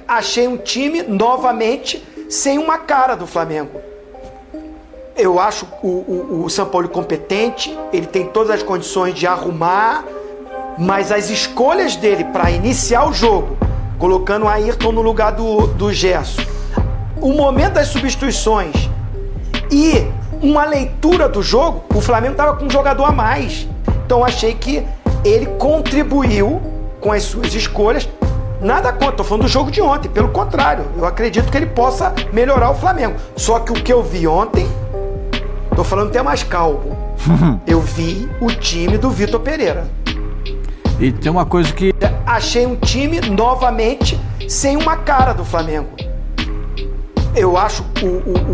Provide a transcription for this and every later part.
Achei um time, novamente, sem uma cara do Flamengo. Eu acho o São Paulo competente, ele tem todas as condições de arrumar, mas as escolhas dele para iniciar o jogo, colocando o Ayrton no lugar do Gerson, o momento das substituições e uma leitura do jogo, o Flamengo estava com um jogador a mais. Então achei que ele contribuiu com as suas escolhas. Nada contra, tô falando do jogo de ontem, pelo contrário, eu acredito que ele possa melhorar o Flamengo. Só que o que eu vi ontem, tô falando até mais calmo, eu vi o time do Vitor Pereira. E tem uma coisa que... Achei um time, novamente, sem uma cara do Flamengo. Eu acho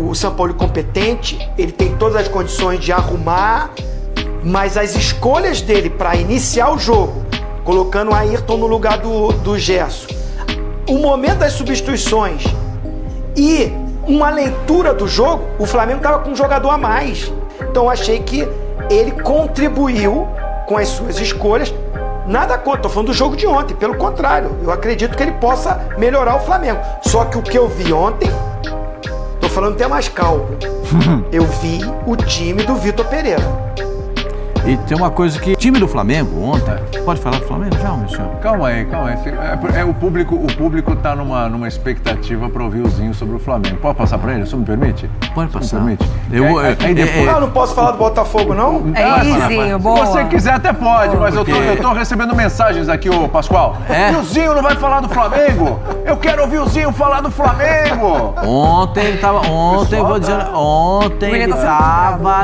o São Paulo competente, ele tem todas as condições de arrumar, mas as escolhas dele para iniciar o jogo, colocando o Ayrton no lugar do Gerson, o momento das substituições e uma leitura do jogo, o Flamengo estava com um jogador a mais. Então achei que ele contribuiu com as suas escolhas. Nada contra, tô falando do jogo de ontem, pelo contrário, eu acredito que ele possa melhorar o Flamengo. Só que o que eu vi ontem, tô falando até mais calmo, eu vi o time do Vitor Pereira. E tem uma coisa que... O time do Flamengo ontem... Pode falar do Flamengo já, meu senhor? Calma aí. O público tá numa expectativa para ouvir o Zinho sobre o Flamengo. Pode passar para ele, se me permite? Pode passar. Me permite? Eu não posso falar do Botafogo, não? Zinho, boa. Se você quiser até pode, mas eu tô recebendo mensagens aqui, ô Pascoal. E o Zinho não vai falar do Flamengo? Eu quero ouvir o Zinho falar do Flamengo! Ontem ele tava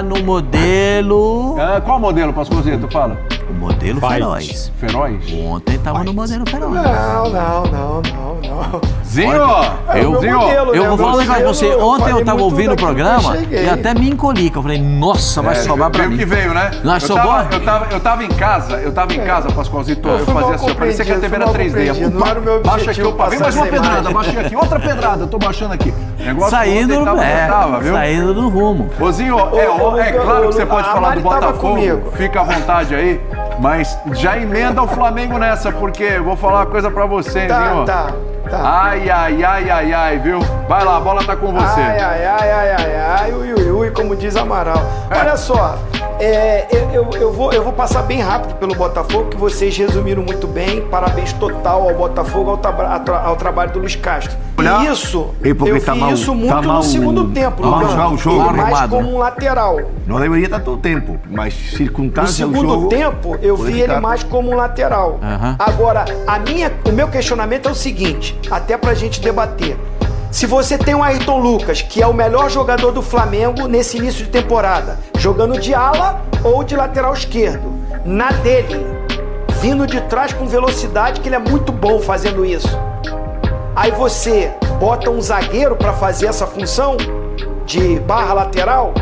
no modelo... Qual modelo, Pascoalzito? Fala. O modelo feroz. Feroz? Ontem tava no modelo feroz. Não. Zinho! Eu vou falar um negócio pra você. Ontem eu tava ouvindo o programa e até me encolhi, que eu falei, nossa, vai sobrar pra mim. Que veio, né? Nós sobrou? Eu tava em casa, Pascoalzito, eu fazia assim, parecia que a TV era 3D. Baixa aqui, vem mais uma pedrada, baixei aqui, outra pedrada, eu tô baixando aqui. Saindo do rumo. Ô Zinho, é claro que você pode falar do Botafogo, fica à vontade aí, mas já emenda o Flamengo nessa, porque eu vou falar uma coisa pra você, Zinho. Tá. Ai, viu? Vai lá, a bola tá com você. Ui, como diz Amaral. Olha só, eu vou passar bem rápido pelo Botafogo, que vocês resumiram muito bem. Parabéns total ao Botafogo, ao trabalho do Luiz Castro. E isso, eu vi isso muito no segundo tempo. Mais como um lateral. Não deveria estar todo o tempo, mas circunstância do jogo... No segundo tempo, eu vi ele mais como um lateral. Agora, o meu questionamento é o seguinte, até pra gente debater. Se você tem um Ayrton Lucas, que é o melhor jogador do Flamengo nesse início de temporada, jogando de ala ou de lateral esquerdo, na dele, vindo de trás com velocidade, que ele é muito bom fazendo isso. Aí você bota um zagueiro para fazer essa função de barra lateral,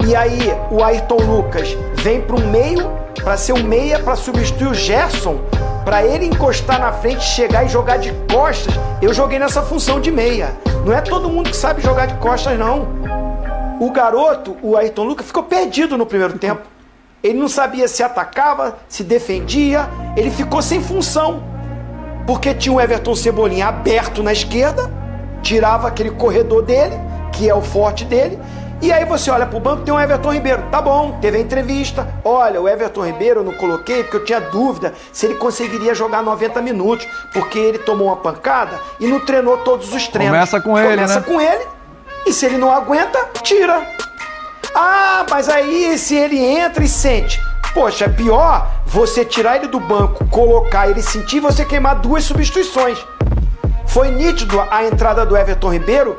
e aí o Ayrton Lucas vem para um meio, para ser um meia, para substituir o Gerson, para ele encostar na frente, chegar e jogar de costas. Eu joguei nessa função de meia. Não é todo mundo que sabe jogar de costas, não. O garoto, o Ayrton Lucas, ficou perdido no primeiro tempo. Ele não sabia se atacava, se defendia, ele ficou sem função. Porque tinha o Everton Cebolinha aberto na esquerda, tirava aquele corredor dele, que é o forte dele, e aí você olha pro banco, tem um Everton Ribeiro. Tá bom, teve a entrevista. Olha, o Everton Ribeiro eu não coloquei porque eu tinha dúvida se ele conseguiria jogar 90 minutos, porque ele tomou uma pancada e não treinou todos os treinos. Começa com ele, né? Começa com ele, e se ele não aguenta, tira. Ah, mas aí se ele entra e sente. Poxa, é pior você tirar ele do banco, colocar ele sentir e você queimar 2 substituições. Foi nítido a entrada do Everton Ribeiro.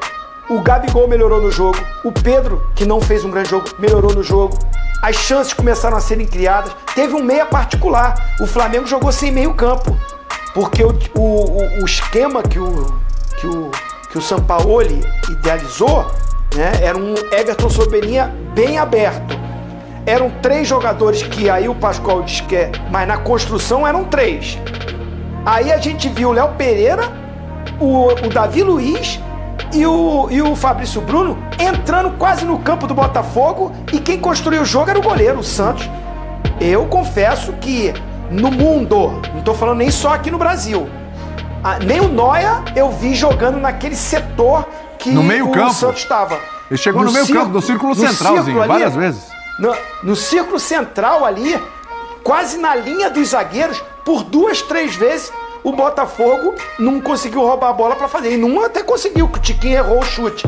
O Gabigol melhorou no jogo, o Pedro, que não fez um grande jogo, melhorou no jogo. As chances começaram a serem criadas. Teve um meia particular. O Flamengo jogou sem meio campo, porque o esquema que o Sampaoli idealizou, né, era um Everton Cebolinha bem aberto. Eram 3 jogadores que aí o Pascoal diz que é, mas na construção eram 3. Aí a gente viu o Léo Pereira, o Davi Luiz e o Fabrício Bruno entrando quase no campo do Botafogo, e quem construiu o jogo era o goleiro, o Santos. Eu confesso que no mundo, não estou falando nem só aqui no Brasil, Nem o Neuer eu vi jogando naquele setor que no meio campo. O Santos estava. Ele chegou no meio campo, no círculo centralzinho, várias vezes. No círculo central ali, quase na linha dos zagueiros, por 2, 3 vezes, o Botafogo não conseguiu roubar a bola para fazer. E num até conseguiu, que o Tiquinho errou o chute.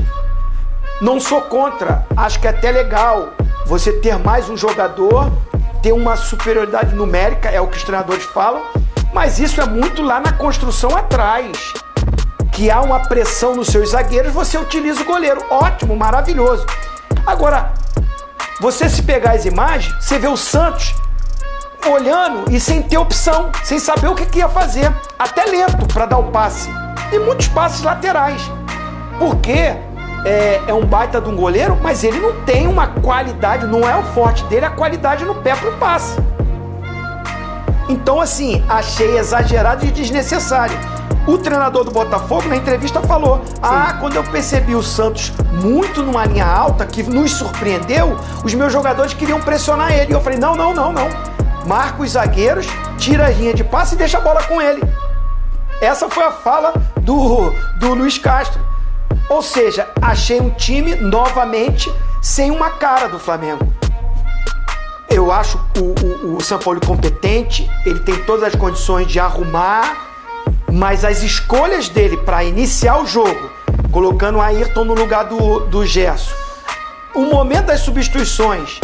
Não sou contra, acho que é até legal você ter mais um jogador, ter uma superioridade numérica, é o que os treinadores falam, mas isso é muito lá na construção atrás. Que há uma pressão nos seus zagueiros, você utiliza o goleiro. Ótimo, maravilhoso. Agora, você se pegar as imagens, você vê o Santos olhando e sem ter opção, sem saber o que ia fazer. Até lento para dar o passe. E muitos passes laterais. Porque é um baita de um goleiro, mas ele não tem uma qualidade, não é o forte dele, a qualidade no pé pro passe. Então, assim, achei exagerado e desnecessário. O treinador do Botafogo, na entrevista, falou: quando eu percebi o Santos muito numa linha alta, que nos surpreendeu, os meus jogadores queriam pressionar ele. E eu falei: não. Marca os zagueiros, tira a linha de passe e deixa a bola com ele. Essa foi a fala do Luiz Castro. Ou seja, achei um time, novamente, sem uma cara do Flamengo. Eu acho o São Paulo competente, ele tem todas as condições de arrumar, mas as escolhas dele para iniciar o jogo, colocando o Ayrton no lugar do Gerson, o momento das substituições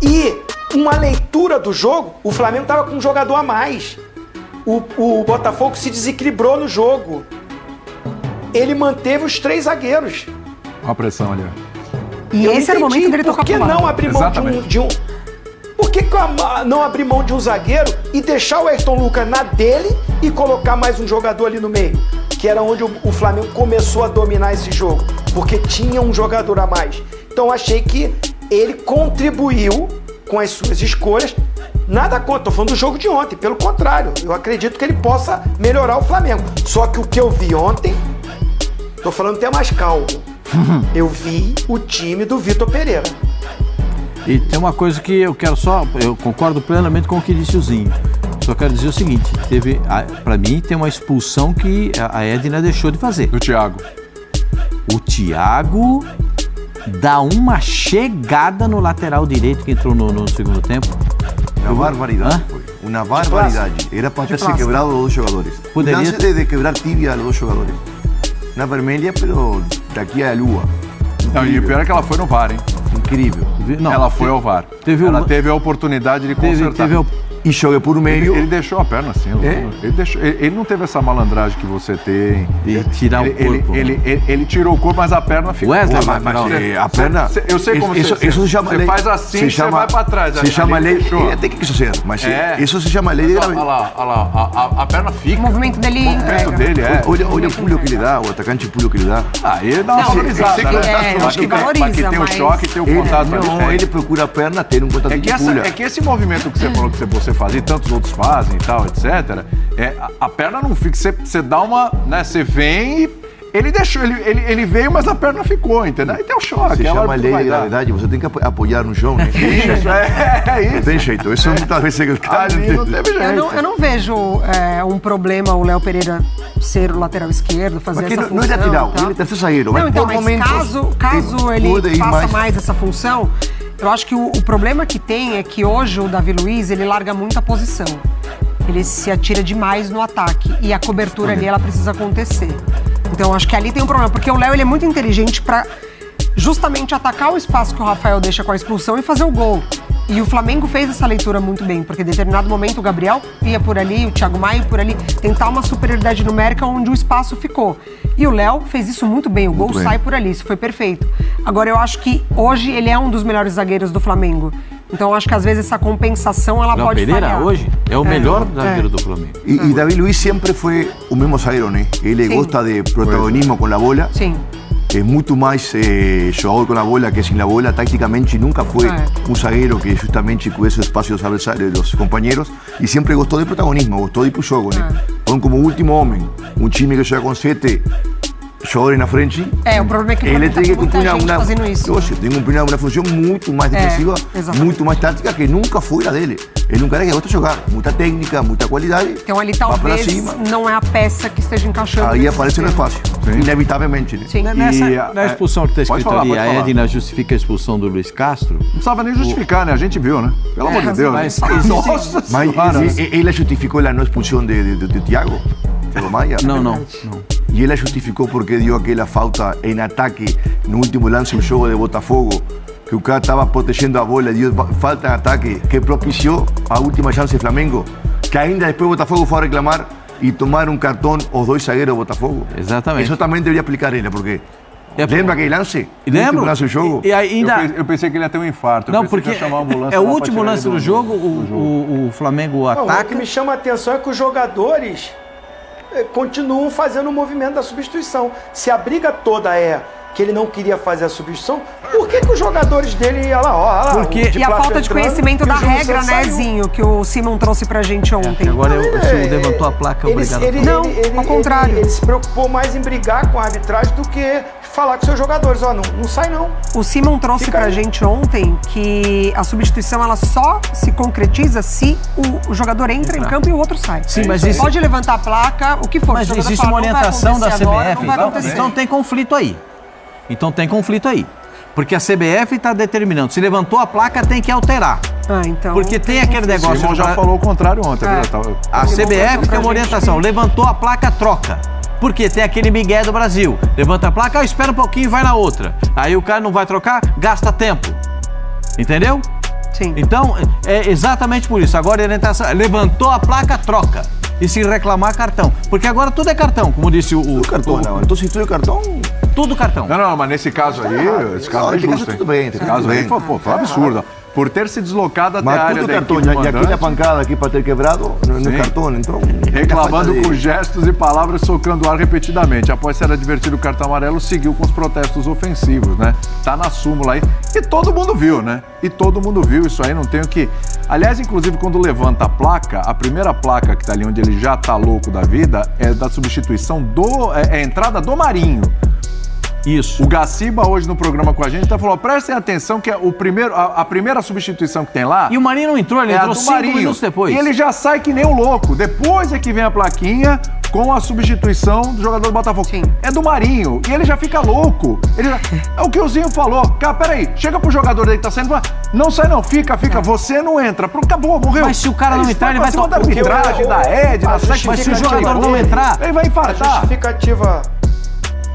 e uma leitura do jogo, o Flamengo estava com um jogador a mais. O Botafogo se desequilibrou no jogo. Ele manteve os 3 zagueiros. Uma pressão ali. E esse era o momento dele tocar pro lado. Por que não abrir mão de um... Por que não abrir mão de um zagueiro e deixar o Ayrton Lucas na dele e colocar mais um jogador ali no meio? Que era onde o Flamengo começou a dominar esse jogo. Porque tinha um jogador a mais. Então achei que ele contribuiu com as suas escolhas. Nada contra, tô falando do jogo de ontem. Pelo contrário, eu acredito que ele possa melhorar o Flamengo. Só que o que eu vi ontem, tô falando até mais calmo, eu vi o time do Vitor Pereira. E tem uma coisa que eu concordo plenamente com o que disse o Zinho. Só quero dizer o seguinte, pra mim tem uma expulsão que a Edna deixou de fazer. Do Thiago. O Thiago dá uma chegada no lateral direito que entrou no segundo tempo. Uma barbaridade. Uma barbaridade. Era para ter se quebrado os 2 jogadores. Poderia de quebrar tibia dos 2 jogadores. Na vermelha, pero daqui a lua. Não, e o pior é que ela foi no VAR, hein? Incrível. Não, ela foi ao VAR. Ela teve a oportunidade de consertar. E joga por meio. Ele deixou a perna assim. Ele não teve essa malandragem que você tem. De tirar o corpo. Ele tirou o corpo, mas a perna ficou. Wesley, a perna... Eu sei como isso se chama lei. Você faz assim, você vai pra trás. Se chama lei. Até que isso ser, mas isso se chama lei de gravidade. Olha lá, a perna fica. O movimento dele... Olha o pulo que ele dá, o atacante pulo que ele dá. Ele dá uma valorizada. Eu acho que valoriza, que tem o choque e tem o contato. Não, ele procura a perna ter um contato de pula. É que esse movimento que você falou que você faz e tantos outros fazem e tal, etc. A perna não fica, você dá uma, né? Você vem e ele deixou, ele veio, mas a perna ficou, entendeu? Aí tem o choque. Se chama lei de gravidade, você tem que apoiar no chão, né? Isso, é isso. Não tem jeito, isso muitas vezes é que ali não teve jeito. Eu não vejo um problema o Léo Pereira ser o lateral esquerdo, fazer essa função. Não é lateral, ele é terceiro zagueiro. Não, então, mas caso ele faça mais essa função, eu acho que o problema que tem é que hoje o Davi Luiz, ele larga muita posição. Ele se atira demais no ataque e a cobertura ali, ela precisa acontecer. Então, acho que ali tem um problema, porque o Léo, ele é muito inteligente para justamente atacar o espaço que o Rafael deixa com a expulsão e fazer o gol. E o Flamengo fez essa leitura muito bem, porque em determinado momento o Gabriel ia por ali, o Thiago Maia por ali, tentar uma superioridade numérica onde o espaço ficou. E o Léo fez isso muito bem, o gol sai por ali, isso foi perfeito. Agora, eu acho que hoje ele é um dos melhores zagueiros do Flamengo. Então, acho que às vezes essa compensação, ela pode falhar. Pereira hoje é o melhor zagueiro do Flamengo. E Davi Luiz sempre foi o mesmo zagueiro, né? Ele gosta de protagonismo com a bola. Sim. É muito mais jogador com a bola que sem a bola. Tácticamente nunca foi um zagueiro que justamente cuidesse o espaço dos companheiros e sempre gostou de protagonismo, gostou de ir pro jogo, né? Então, como último homem, um time que joga com 7 jogadores na frente. O problema é que ele tem que cumprir fazendo isso. Tem que cumprir uma função muito mais defensiva, muito mais tática, que nunca foi a dele. Ele é um cara que gosta de jogar, muita técnica, muita qualidade. Então ali talvez não é a peça que esteja encaixando. Aí aparece no espaço, inevitavelmente. Né? Sim. Na expulsão que está escrito ali, a Edna justifica a expulsão do Luiz Castro. Não precisava nem justificar, né? A gente viu, né? Pelo amor de Deus. Mas ele justificou a não expulsão de Thiago Maia? Não. E ela justificou porque deu aquela falta em ataque no último lance do jogo de Botafogo, que o cara estava protegendo a bola, deu falta em ataque, que propiciou a última chance do Flamengo, que ainda depois o Botafogo foi a reclamar e tomaram cartão os dois zagueiros do Botafogo. Exatamente. Isso também deveria aplicar ele, porque... Lembra aquele lance? Lembro. Lance do jogo? E ainda... eu pensei que ele ia ter um infarto. Não, porque é o último lance do jogo, o Flamengo ataca... O que me chama a atenção é que os jogadores continuam fazendo o movimento da substituição. Se a briga toda é que ele não queria fazer a substituição, por que os jogadores dele iam lá, Porque... E a falta de conhecimento da regra, né, Zinho, que o Simon trouxe pra gente ontem. Agora o senhor levantou a placa, obrigado. Não, ao contrário. Ele se preocupou mais em brigar com a arbitragem do que falar com seus jogadores. Não sai não. O Simon trouxe pra gente ontem que a substituição ela só se concretiza se o jogador entra em campo e o outro sai. Sim, mas isso... Pode levantar a placa, o que for. Mas existe uma orientação da CBF, então tem conflito aí. Porque a CBF está determinando, se levantou a placa, tem que alterar. Então... Porque tem aquele negócio... O Simon já falou o contrário ontem. A CBF tem uma orientação, levantou a placa, troca. Porque tem aquele migué do Brasil. Levanta a placa, espera um pouquinho e vai na outra. Aí o cara não vai trocar, gasta tempo. Entendeu? Sim. Então, é exatamente por isso. Agora a orientação, levantou a placa, troca. E se reclamar, cartão. Porque agora tudo é cartão, como disse o cartão. Não, então se tudo é cartão... Tudo cartão. Não, mas nesse caso aí, esse caso é justo, tudo bem. Esse caso aí foi um absurdo. Por ter se deslocado até a área da equipe mandante. E aqui na pancada, aqui para ter quebrado, no cartão, então... Reclamando com gestos e palavras, socando o ar repetidamente. Após ser advertido o cartão amarelo, seguiu com os protestos ofensivos, né? Tá na súmula aí. E todo mundo viu, né? Isso aí, não tem o que... Aliás, inclusive, quando levanta a placa, a primeira placa que tá ali onde ele já tá louco da vida é da substituição é a entrada do Marinho. Isso. O Gaciba, hoje no programa com a gente, falou, prestem atenção que a primeira substituição que tem lá... E o Marinho não entrou, ele entrou 5 minutos depois. E ele já sai que nem um louco. Depois é que vem a plaquinha com a substituição do jogador do Botafogo. Sim. É do Marinho. E ele já fica louco. É o que o Zinho falou. Cara, peraí, chega pro jogador aí que tá saindo e fala, não sai não, fica, você não entra. Acabou, morreu. Mas se o cara não entrar, ele vai tomar da arbitragem, da Edna, mas se o jogador não entrar, ele vai infartar. A justificativa...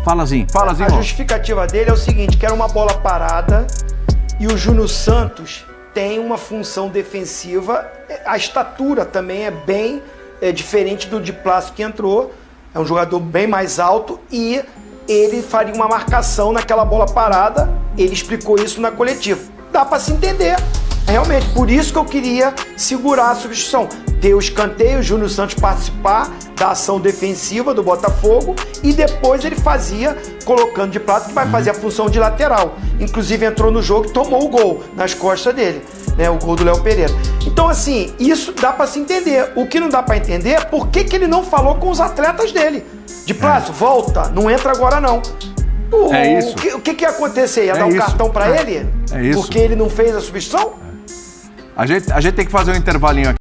Fala, Zinho. A justificativa dele é o seguinte, que era uma bola parada e o Júnior Santos tem uma função defensiva, a estatura também é bem diferente do de Plástico que entrou, é um jogador bem mais alto e ele faria uma marcação naquela bola parada, ele explicou isso na coletiva. Dá para se entender, realmente, por isso que eu queria segurar a substituição. Ter o escanteio, o Júnior Santos participar da ação defensiva do Botafogo e depois ele fazia, colocando de prato, que vai fazer a função de lateral. Inclusive entrou no jogo e tomou o gol nas costas dele, né? O gol do Léo Pereira. Então assim, isso dá para se entender. O que não dá para entender é por que ele não falou com os atletas dele. De prato, volta, não entra agora não. É isso. O que ia acontecer? Ia dar um cartão para ele? É isso. Porque ele não fez a substituição? A gente tem que fazer um intervalinho aqui.